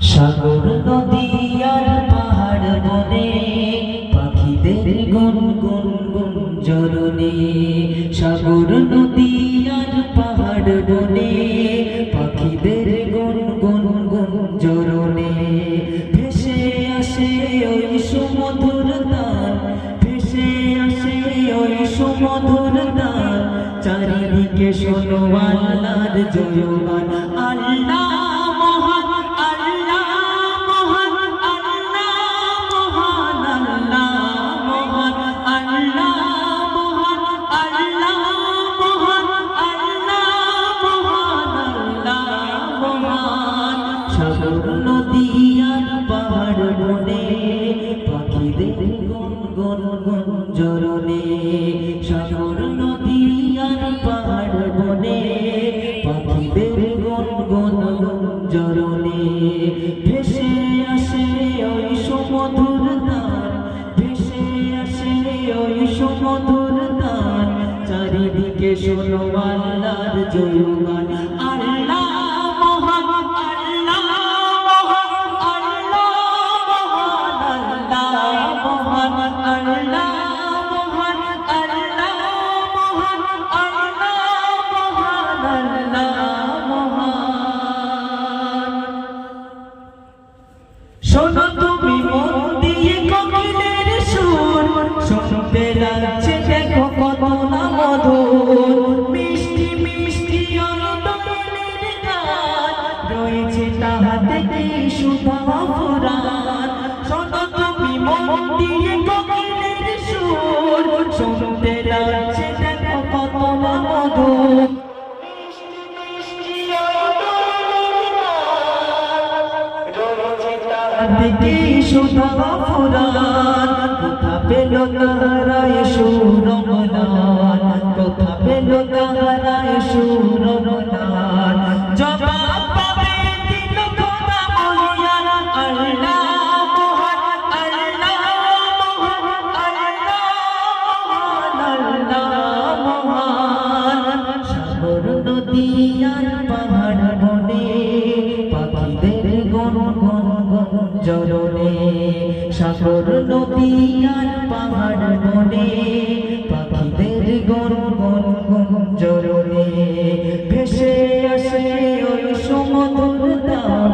সাগর নদী আর পাহাড় বনে পাখিদের গুনগুন গুঞ্জরণে, সাগর নদী আর পাহাড় বনে পাখিদের গুনগুন গুঞ্জরণে, ভেসে আসে ওই সুমধুর তান, ভেসে আসে ওই সুমধুর তান, চারিদিকে শোনো আল্লাহর জয়গান। আল্লাহ মহান, আল্লাহ মহান, আল্লাহ মহান, আল্লাহ মহান, আল্লাহ মহান, আল্লাহ মহান, আল্লাহ মহান, আল্লাহ মহান। সাগর নদী আর পাহাড় বনে পাখিদের গুনগুন গুঞ্জরণে, সাগর নদী আর পাহাড় বনে পাখিদের গুনগুন গুঞ্জরণে, ভেসে আসে ওই সুমধুর তান, ভেসে আসে ওই সুমধুর তান, চারিদিকে শোনো আল্লাহর জয়গান। আল্লাহ মহান, আল্লাহ মহান, আল্লাহ মহান, আল্লাহ মহান, আল্লাহ মহান, আল্লাহ মহান, আল্লাহ মহান, আল্লাহ মহান। শোনো তুমি মন দিয়ে কোকিলের সুর, শুনতে লাগছে দেখো কত না মধুর, মিষ্টি মিষ্টি অন্তরের গান, রয়েছে তাহাতে কি সুধা ফুরান। শোনো তুমি মন দিয়ে কোকিলের সুর, শুনতে লাগছে দেখো কত না মধুর, দিকে সুধা ফুরান। কোথা পেল তাহারায় সুরমনান, কোথা পেল তাহারায় সুরমনান, জবাব পাবে দিল খোদা বলিয়ান। আল্লাহ মহান, আল্লাহ মহান, আল্লাহ মহান, আল্লাহ মহান। সাগর নদী আর পাহাড় বনে পাখিদের গুনগুন গুঞ্জরণে, সাগর নদী আর পাহাড় বনে পাখিদের গুনগুন গুঞ্জরণে, ভেসে আসে ওই সুমধুর তান,